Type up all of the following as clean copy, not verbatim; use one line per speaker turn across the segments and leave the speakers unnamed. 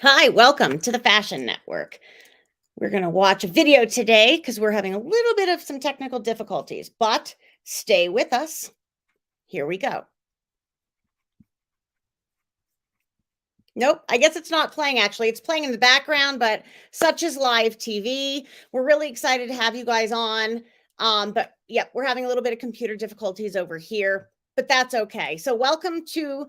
Hi, welcome to the Fashion Network. We're going to watch a video today because we're having a little bit of some technical difficulties, but stay with us. Here we go. Nope, I guess it's not playing actually. It's playing in the background, but such is live TV. We're really excited to have you guys on. But yeah, we're having a little bit of computer difficulties over here, but that's okay. So welcome to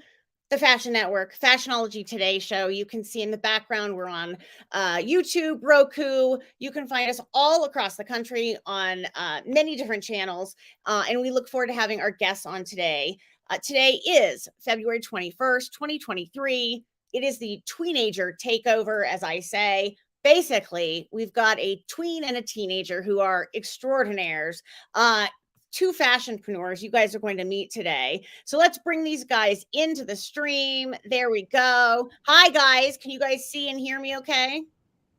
the Fashion Network, Fashionology Today show. You can see in the background, we're on YouTube, Roku. You can find us all across the country on many different channels. And we look forward to having our guests on today. Today is February 21st, 2023. It is the Tweenager takeover, as I say. Basically, we've got a tween and a teenager who are extraordinaires. Two fashionpreneurs you guys are going to meet today. So let's bring these guys into the stream. There we go. Hi, guys. Can you guys see and hear me okay?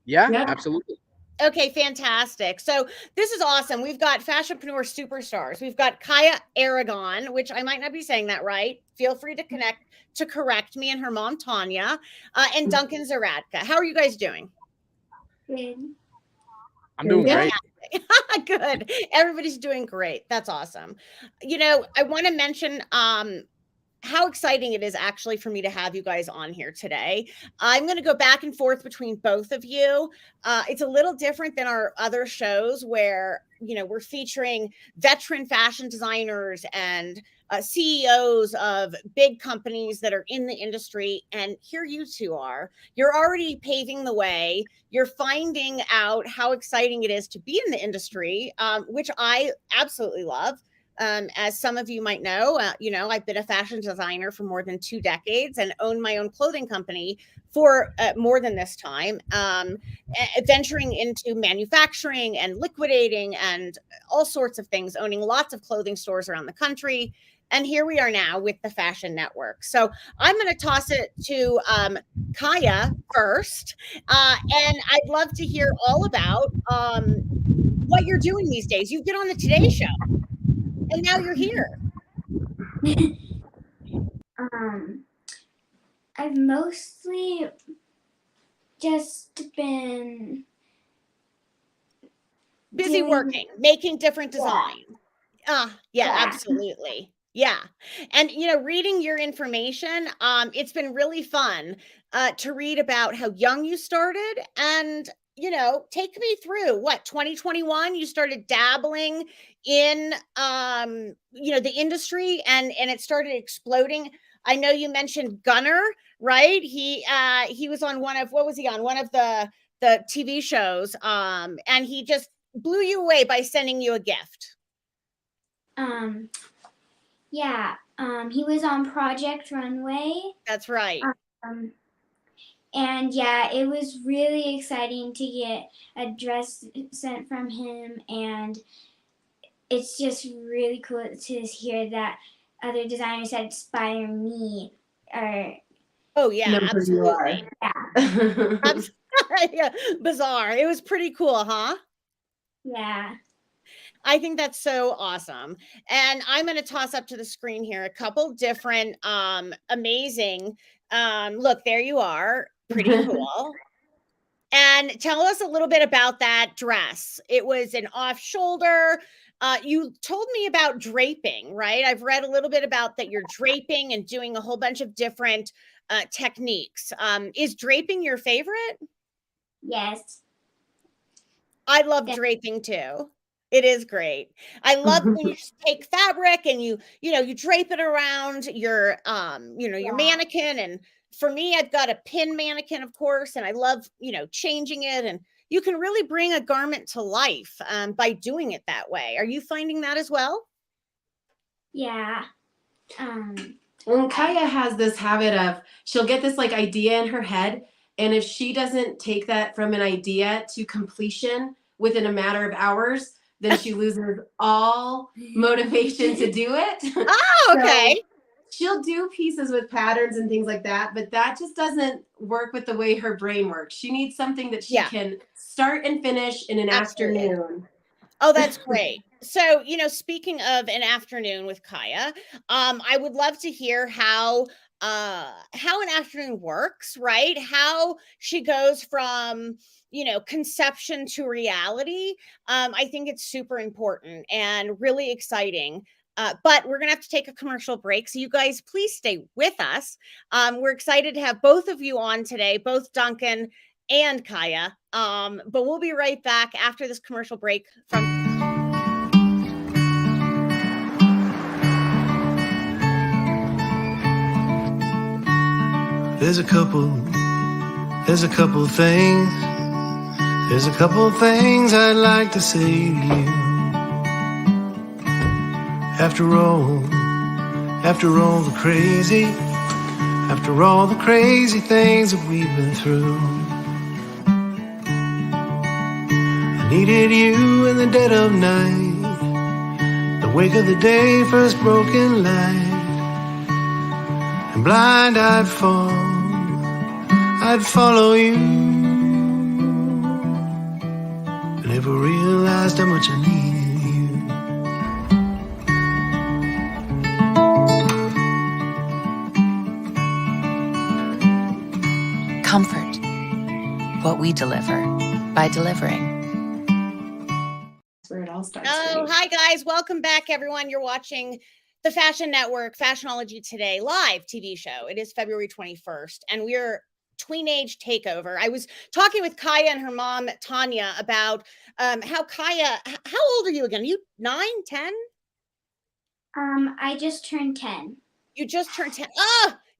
Yeah, absolutely.
Okay, fantastic. So this is awesome. We've got fashionpreneur superstars. We've got Kaiai Aragon, which I might not be saying that right. Feel free to correct me, and her mom, Tanya, and Duncan Zahradka. How are you guys doing?
Good.
I'm doing great.
Good. Everybody's doing great. That's awesome. You know, I want to mention how exciting it is actually for me to have you guys on here today. I'm going to go back and forth between both of you. It's a little different than our other shows where, you know, we're featuring veteran fashion designers and CEOs of big companies that are in the industry. And here you two are. You're already paving the way. You're finding out how exciting it is to be in the industry, which I absolutely love. As some of you might know, I've been a fashion designer for more than 2 decades and own my own clothing company for more than this time, venturing into manufacturing and liquidating and all sorts of things, owning lots of clothing stores around the country. And here we are now with the Fashion Network. So I'm going to toss it to Kaiai first. And I'd love to hear all about what you're doing these days. You've been on the Today Show. And now you're here.
I've mostly just been
busy working, making different designs. Yeah, absolutely. Yeah. And, you know, reading your information, it's been really fun to read about how young you started and, you know, take me through what 2021 you started dabbling in the industry and it started exploding. I know you mentioned Gunner, right? He was on one of the TV shows and he just blew you away by sending you a gift.
He was on Project Runway.
That's right.
And yeah, it was really exciting to get a dress sent from him, and it's just really cool to hear that other designers that inspire me are.
Oh yeah, absolutely.
Yeah.
Yeah, bizarre. It was pretty cool, huh?
Yeah.
I think that's so awesome. And I'm going to toss up to the screen here a couple different amazing look, there you are. Pretty cool. And tell us a little bit about that dress. It was an off shoulder. You told me about draping, right? I've read a little bit about that you're draping and doing a whole bunch of different techniques. Is draping your favorite?
Yes.
I love draping too. It is great. I love when you just take fabric and you drape it around your your mannequin. And for me, I've got a pin mannequin, of course, and I love, changing it. And you can really bring a garment to life by doing it that way. Are you finding that as well?
Yeah.
Well, Kaiai has this habit of, she'll get this like idea in her head, and if she doesn't take that from an idea to completion within a matter of hours, then she loses all motivation to do it.
Oh, okay.
So she'll do pieces with patterns and things like that, but that just doesn't work with the way her brain works. She needs something that she can start and finish in an afternoon.
Oh, that's great. So, speaking of an afternoon with Kaiai, I would love to hear how an afternoon works, right? How she goes from, conception to reality. I think it's super important and really exciting. But we're going to have to take a commercial break. So you guys, please stay with us. We're excited to have both of you on today, both Duncan and Kaiai. But we'll be right back after this commercial break from.
There's a couple things. There's a couple things I'd like to say to you. After all the crazy things that we've been through. I needed you in the dead of night, the wake of the day, first broken light. And blind I'd fall, I'd follow you. I never realized how much I needed you.
Comfort. What we deliver by delivering.
That's where it all starts.
Oh, hi guys. Welcome back, everyone. You're watching the Fashion Network, Fashionology Today live TV show. It is February 21st, and we're Tweenage Takeover. I was talking with Kaiai and her mom, Tanya, about how Kaiai, how old are you again? Are you 9, 10?
I just turned 10.
You just turned 10.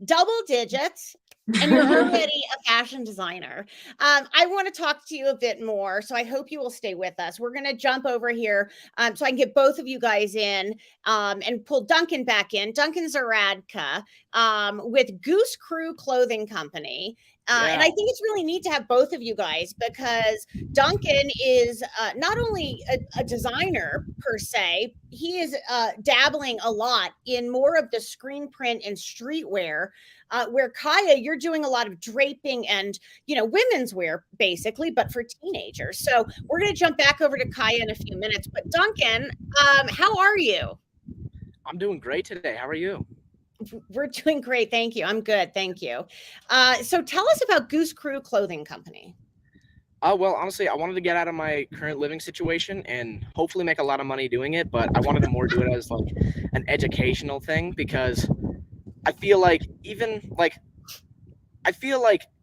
Double digits. And you're already a fashion designer. I want to talk to you a bit more, so I hope you will stay with us. We're going to jump over here so I can get both of you guys in and pull Duncan back in. Duncan Zahradka with Goose Crew Clothing Company. And I think it's really neat to have both of you guys because Duncan is not only a designer per se, he is dabbling a lot in more of the screen print and streetwear. Where Kaiai, you're doing a lot of draping and, women's wear basically, but for teenagers. So we're going to jump back over to Kaiai in a few minutes. But Duncan, how are you?
I'm doing great today. How are you?
We're doing great. Thank you. I'm good. Thank you. So tell us about Goose Crew Clothing Company.
Well, honestly, I wanted to get out of my current living situation and hopefully make a lot of money doing it. But I wanted to more do it as like an educational thing because I feel like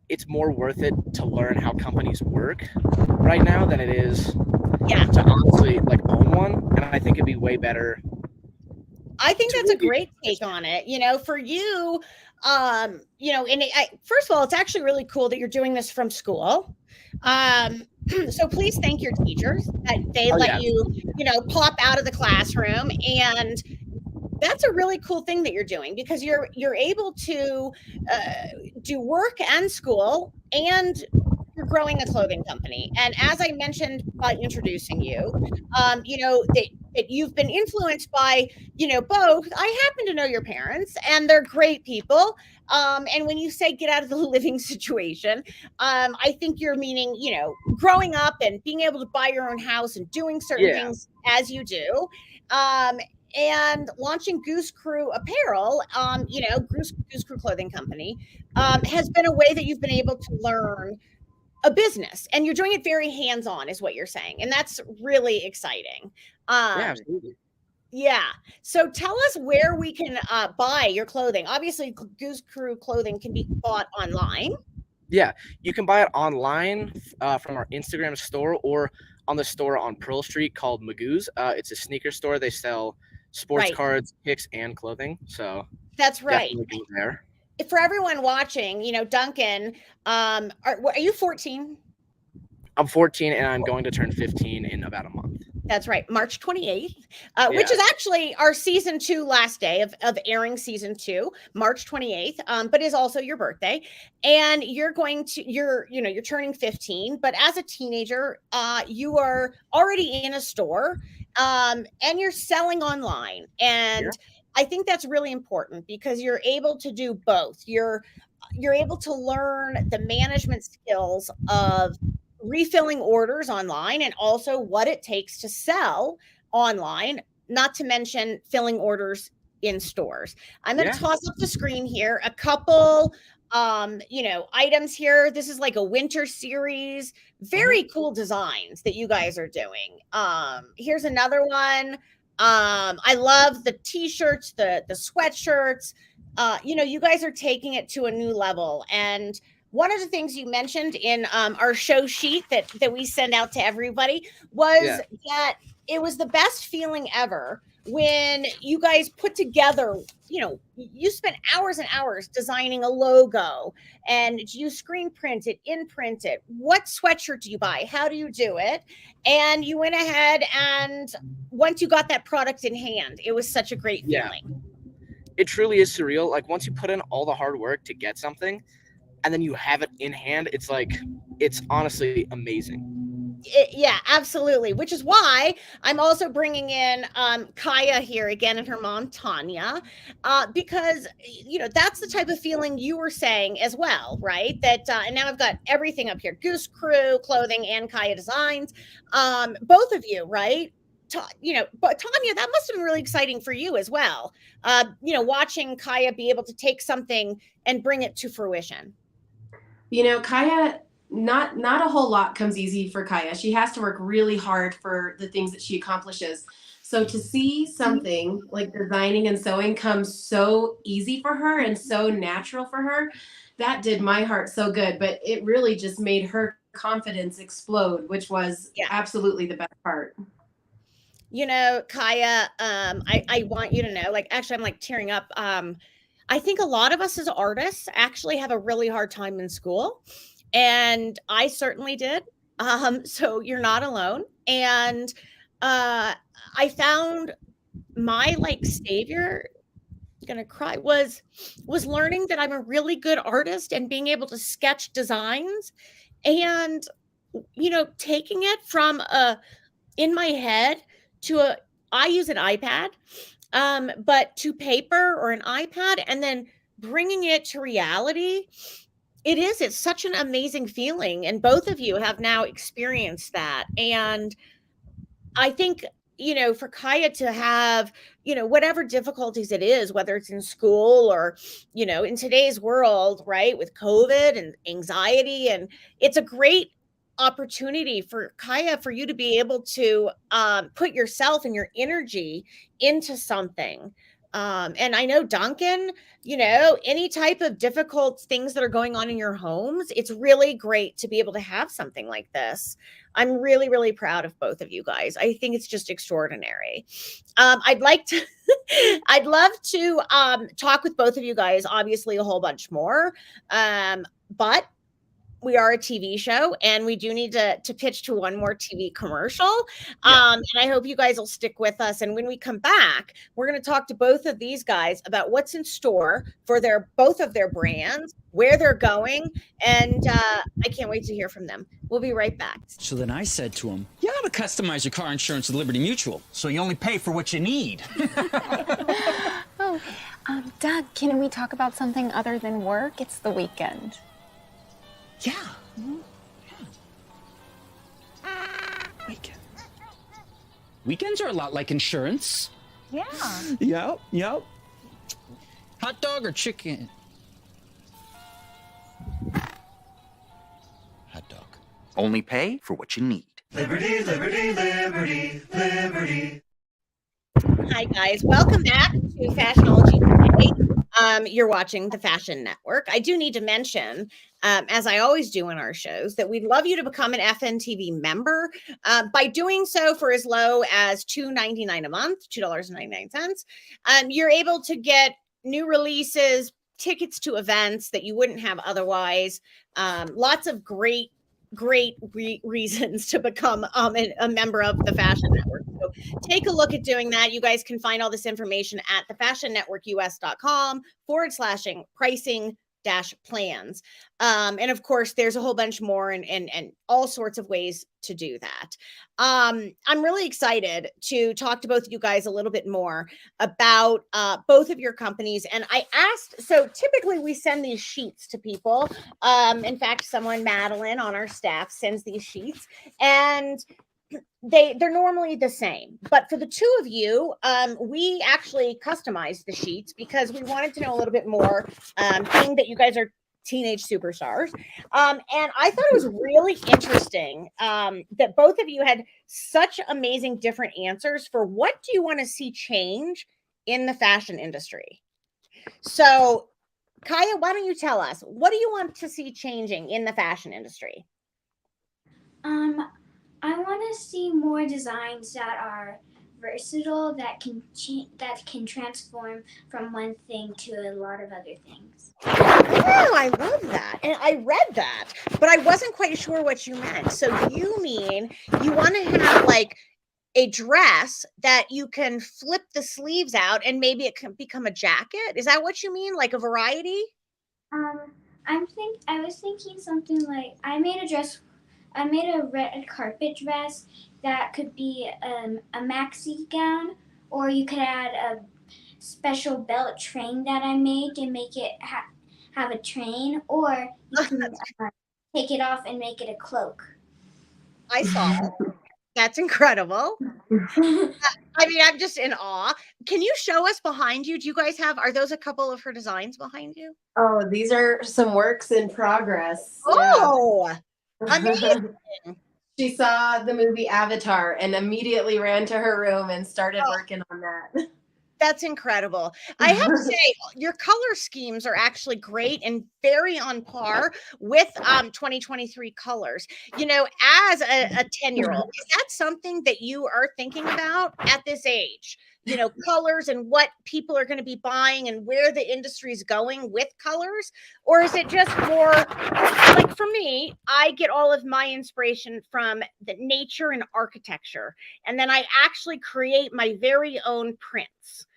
it's more worth it to learn how companies work right now than it is to honestly like own one. And I think it'd be way better.
I think that's a great take on it. For you, first of all, it's actually really cool that you're doing this from school. So please thank your teachers that they let you, pop out of the classroom, and that's a really cool thing that you're doing because you're able to do work and school, and you're growing a clothing company. And as I mentioned by introducing you, that you've been influenced by, both. I happen to know your parents, and they're great people. And when you say get out of the living situation, I think you're meaning, growing up and being able to buy your own house and doing certain things as you do. And launching Goose Crew Apparel, Goose Crew Clothing Company, has been a way that you've been able to learn a business, and you're doing it very hands-on, is what you're saying, and that's really exciting.
Absolutely.
Yeah. So tell us where we can buy your clothing. Obviously, Goose Crew clothing can be bought online.
Yeah, you can buy it online from our Instagram store or on the store on Pearl Street called Magoo's. It's a sneaker store. They sell sports cards, picks, and clothing. So
that's right.
Definitely go there.
For everyone watching, Duncan, are you 14?
I'm 14 and I'm going to turn 15 in about a month.
That's right. March 28th, which is actually our season 2 last day of airing season 2, March 28th, but is also your birthday. And you're turning 15, but as a teenager, you are already in a store, and you're selling online. And I think that's really important because you're able to do both. You're able to learn the management skills of refilling orders online, and also what it takes to sell online, not to mention filling orders in stores. I'm going to toss up the screen here a couple items here. This is like a winter series, very cool designs that you guys are doing. Here's another one. I love the t-shirts, the sweatshirts. You guys are taking it to a new level. And one of the things you mentioned in our show sheet that we send out to everybody was that it was the best feeling ever when you guys put together, you spent hours and hours designing a logo, and you screen print it, imprint it. What sweatshirt do you buy? How do you do it? And you went ahead, and once you got that product in hand, it was such a great feeling.
It truly is surreal. Like, once you put in all the hard work to get something and then you have it in hand, it's honestly amazing.
Yeah, absolutely. Which is why I'm also bringing in Kaiai here again, and her mom Tanya, because that's the type of feeling you were saying as well, right? That and now I've got everything up here: Goose Crew Clothing and Kaiai Designs. Both of you, right? But Tanya, that must have been really exciting for you as well. Watching Kaiai be able to take something and bring it to fruition.
Kaiai, not a whole lot comes easy for Kaiai. She has to work really hard for the things that she accomplishes. So to see something like designing and sewing come so easy for her and so natural for her, that did my heart so good. But it really just made her confidence explode, which was absolutely the best part.
Kaiai, I want you to know, actually, I'm tearing up. I think a lot of us as artists actually have a really hard time in school. And I certainly did. So you're not alone. And I found my savior, gonna cry, was learning that I'm a really good artist and being able to sketch designs and taking it from in my head to I use an iPad, but to paper or an iPad, and then bringing it to reality. It's such an amazing feeling, and both of you have now experienced that. And I think, for Kaiai to have, whatever difficulties it is, whether it's in school or, in today's world, right, with COVID and anxiety, and it's a great opportunity for Kaiai for you to be able to put yourself and your energy into something. And I know, Duncan, any type of difficult things that are going on in your homes, it's really great to be able to have something like this. I'm really, really proud of both of you guys. I think it's just extraordinary. I'd love to talk with both of you guys, obviously a whole bunch more. But we are a TV show, and we do need to pitch to one more TV commercial. And I hope you guys will stick with us. And when we come back, we're going to talk to both of these guys about what's in store for both of their brands, where they're going. And I can't wait to hear from them. We'll be right back.
So then I said to him, you ought to customize your car insurance with Liberty Mutual, so you only pay for what you need.
Doug, can we talk about something other than work? It's the weekend.
Yeah. Weekends are a lot like insurance.
Yeah.
Yep. Hot dog or chicken? Hot dog.
Only pay for what you need.
Liberty, liberty, liberty, liberty.
Hi, guys. Welcome back to Fashionology today. You're watching the Fashion Network. I do need to mention, as I always do in our shows, that we'd love you to become an FNTV member. By doing so for as low as $2.99 a month, $2.99, you're able to get new releases, tickets to events that you wouldn't have otherwise. Lots of great reasons to become a member of the Fashion Network. So take a look at doing that. You guys can find all this information at thefashionnetworkus.com/pricing plans. And of course, there's a whole bunch more and all sorts of ways to do that. I'm really excited to talk to both of you guys a little bit more about both of your companies. And I asked, so typically we send these sheets to people. In fact, someone, Madeline, on our staff sends these sheets, and they're normally the same, but for the two of you, we actually customized the sheets because we wanted to know a little bit more, being that you guys are teenage superstars. And I thought it was really interesting that both of you had such amazing different answers for what do you want to see change in the fashion industry. So Kaiai, why don't you tell us, what do you want to see changing in the fashion industry?
I want to see more designs that are versatile, that can transform from one thing to a lot of other things.
Oh, I love that. And I read that, but I wasn't quite sure what you meant. So you mean you want to have like a dress that you can flip the sleeves out and maybe it can become a jacket? Is that what you mean? Like a variety?
I was thinking something like I made a red carpet dress that could be a maxi gown, or you could add a special belt train that I made and make it have a train, or you can take it off and make it a cloak.
I saw it. That's incredible. I mean, I'm just in awe. Can you show us behind you? Do you guys are those a couple of her designs behind you?
Oh, these are some works in progress.
Oh,
Yeah.
amazing.
She saw the movie Avatar and immediately ran to her room and started working on that.
That's incredible. I have to say, your color schemes are actually great and very on par with 2023 colors. You know, as a 10-year-old, is that something that you are thinking about at this age? You know, colors and what people are going to be buying and where the industry is going with colors? Or is it just more like, for me, I get all of my inspiration from the nature and architecture, and then I actually create my very own prints,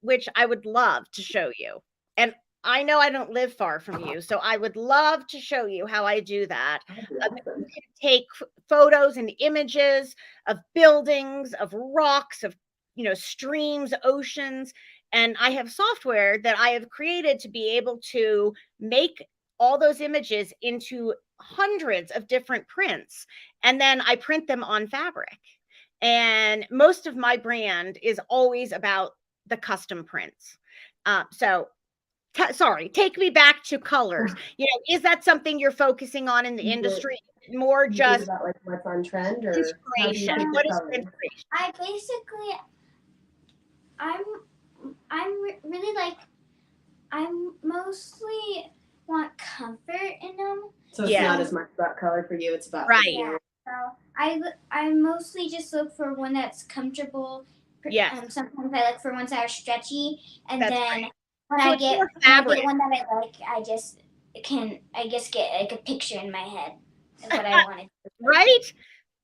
which I would love to show you. And I know I don't live far from you, so I would love to show you how I do that. You can take photos and images of buildings, of rocks, of streams, oceans, and I have software that I have created to be able to make all those images into hundreds of different prints, and then I print them on fabric. And most of my brand is always about the custom prints. Sorry, take me back to colors. Is that something you're focusing on in the industry? More just
about like what's on trend, or
inspiration. What is inspiration?
I mostly want comfort in them.
So it's not as much about color for you, it's about
right.
Yeah. So I mostly just look for one that's comfortable. Sometimes I look for ones that are stretchy, and that's then great. When I get one that I like, I just get like a picture in my head of what I wanted.
Right?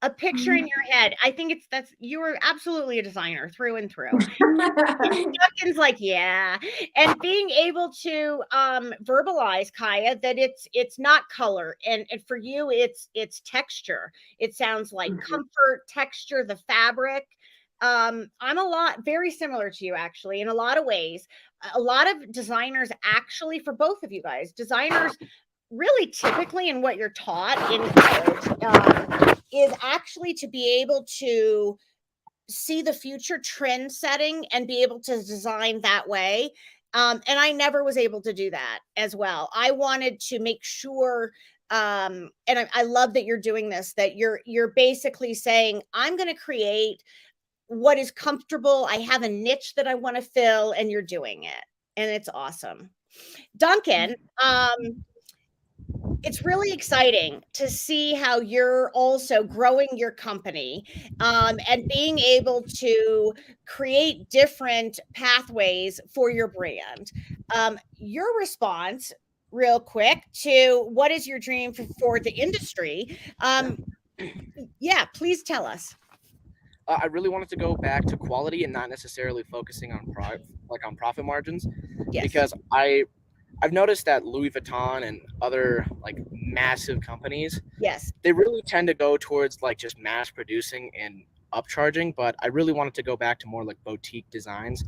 A picture in your head. I think you were absolutely a designer through and through. Duncan's like, yeah. And being able to verbalize, Kaiai, that it's not color, and for you it's texture. It sounds like comfort, texture, the fabric. I'm very similar to you, actually, in a lot of ways. A lot of designers, actually, for both of you guys, designers really typically in what you're taught in college is actually to be able to see the future trend setting and be able to design that way. And I never was able to do that as well. I wanted to make sure, and I love that you're doing this, that you're basically saying, I'm going to create what is comfortable. I have a niche that I want to fill, and you're doing it. And it's awesome. Duncan, it's really exciting to see how you're also growing your company and being able to create different pathways for your brand. Your response, real quick, to what is your dream for the industry? Yeah, please tell us.
I really wanted to go back to quality and not necessarily focusing on profit margins, because I I've noticed that Louis Vuitton and other like massive companies,
Yes.
they really tend to go towards like just mass producing and upcharging, but I really wanted to go back to more like boutique designs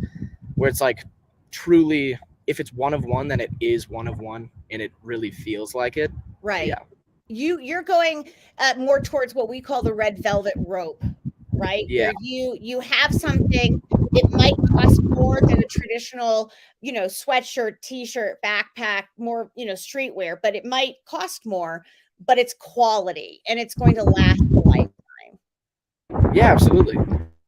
where it's like truly, if it's one of one, then it is one of one and it really feels like it.
Right.
Yeah.
You're going more towards what we call the red velvet rope, right?
Yeah.
Where you have something, it might cost more than a traditional, sweatshirt, t-shirt, backpack, more, streetwear, but it might cost more, but it's quality and it's going to last a lifetime.
Yeah, absolutely.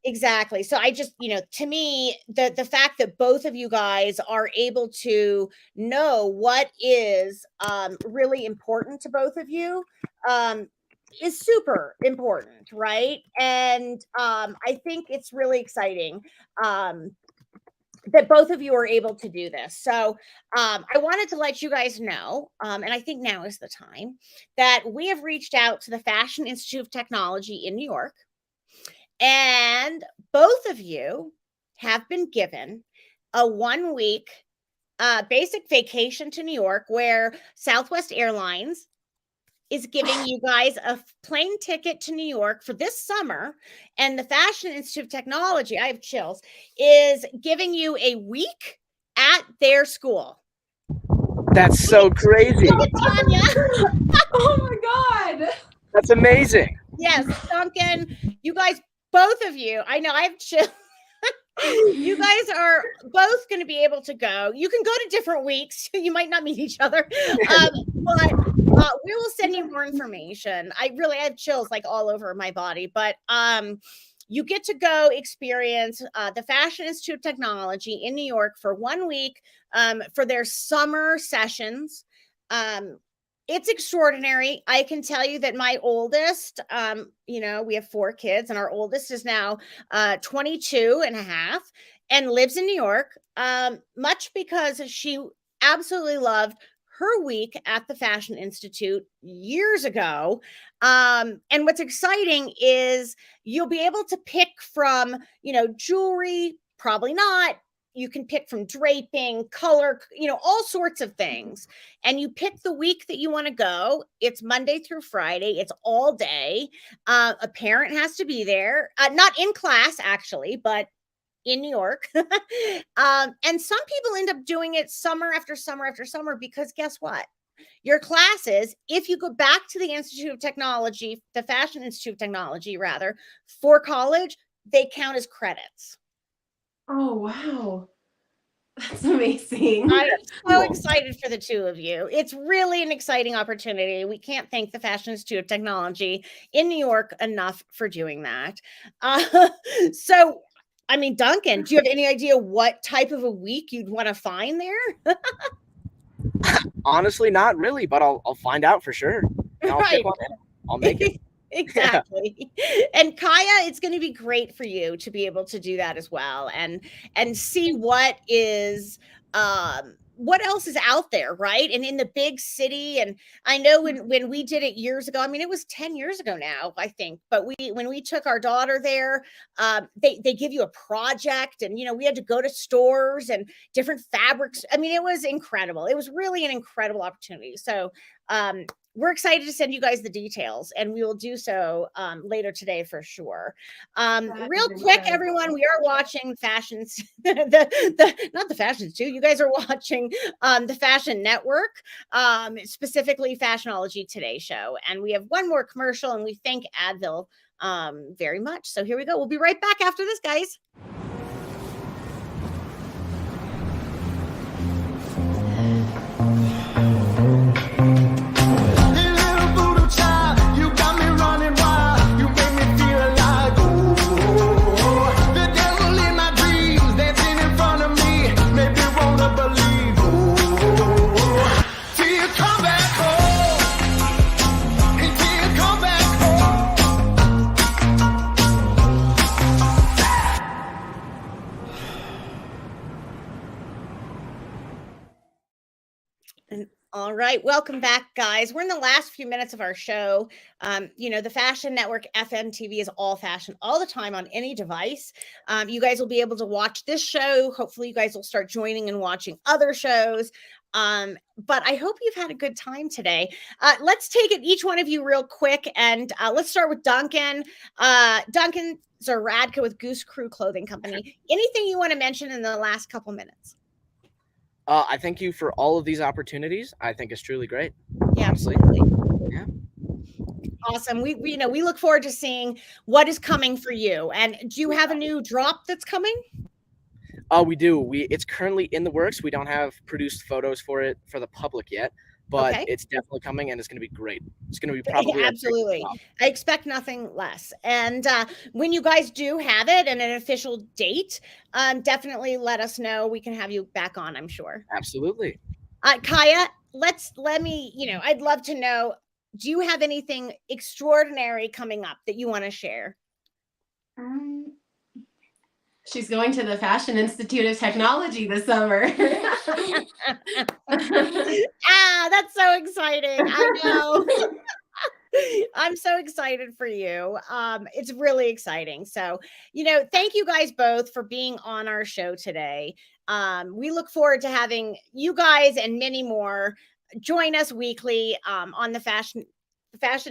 Exactly. So I just, to me, the fact that both of you guys are able to know what is really important to both of you is super important, right? And I think it's really exciting that both of you are able to do this. So I wanted to let you guys know, and I think now is the time, that we have reached out to the Fashion Institute of Technology in New York. And both of you have been given a 1-week basic vacation to New York, where Southwest Airlines is giving you guys a plane ticket to New York for this summer. And the Fashion Institute of Technology, I have chills, is giving you a week at their school.
That's so crazy.
Look at Tanya.
Oh my God.
That's amazing.
Yes, Duncan, you guys, both of you, I know I have chills. You guys are both going to be able to go. You can go to different weeks. You might not meet each other, but we will send you more information. I have chills like all over my body, but you get to go experience the Fashion Institute of Technology in New York for 1 week for their summer sessions. It's extraordinary. I can tell you that my oldest, we have 4 kids, and our oldest is now 22 and a half and lives in New York, much because she absolutely loved her week at the Fashion Institute years ago. And what's exciting is you'll be able to pick from, jewelry, probably not. You can pick from draping, color, all sorts of things. And you pick the week that you want to go. It's Monday through Friday. It's all day. A parent has to be there, not in class, actually, but in New York. And some people end up doing it summer after summer after summer, because guess what? Your classes, if you go back to the Institute of Technology, the Fashion Institute of Technology, rather, for college, they count as credits.
Oh, wow. That's amazing.
I'm so excited for the two of you. It's really an exciting opportunity. We can't thank the Fashion Institute of Technology in New York enough for doing that. So, Duncan, do you have any idea what type of a week you'd want to find there?
Honestly, not really, but I'll find out for sure. And I'll pick one. I'll make it.
Exactly. And Kaiai, it's going to be great for you to be able to do that as well, and see what is what else is out there, right? And in the big city. And I know when we did it years ago, it was 10 years ago now, I think, but when we took our daughter there, they give you a project, and we had to go to stores and different fabrics. It was incredible. It was really an incredible opportunity. So we're excited to send you guys the details, and we will do so later today for sure. Real quick, everyone, we are watching Fashions, not the Fashions too. You guys are watching the Fashion Network, specifically Fashionology Today Show. And we have one more commercial, and we thank Advil very much. So here we go. We'll be right back after this, guys. All right, welcome back, guys. We're in the last few minutes of our show. The Fashion Network FNTV is all fashion all the time on any device. You guys will be able to watch this show. Hopefully, you guys will start joining and watching other shows. But I hope you've had a good time today. Let's take it, each one of you, real quick, and let's start with Duncan. Duncan Zahradka with Goose Crew Clothing Company. Anything you want to mention in the last couple minutes?
I thank you for all of these opportunities. I think it's truly great.
Yeah,
honestly.
absolutely.
Yeah.
Awesome. We look forward to seeing what is coming for you. And do you have a new drop that's coming?
We do. It's currently in the works. We don't have produced photos for it for the public yet, but it's definitely coming, and it's going to be great. It's going to be probably
absolutely. I expect nothing less. And when you guys do have it and an official date, definitely let us know. We can have you back on, I'm sure.
Absolutely.
Kaiai, I'd love to know, do you have anything extraordinary coming up that you want to share?
She's going to the Fashion Institute of Technology this summer.
That's so exciting. I know. I'm so excited for you. It's really exciting. So, thank you guys both for being on our show today. We look forward to having you guys and many more join us weekly on the Fashion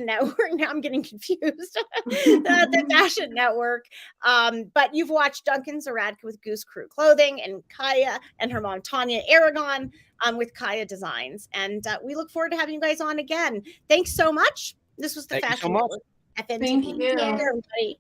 Network. Now I'm getting confused. the Fashion Network. But you've watched Duncan Zahradka with Goose Crew Clothing, and Kaiai and her mom Tanya Aragon with Kaiai Designs. And we look forward to having you guys on again. Thanks so much. This was the Fashion Network.
Thank you.
Everybody.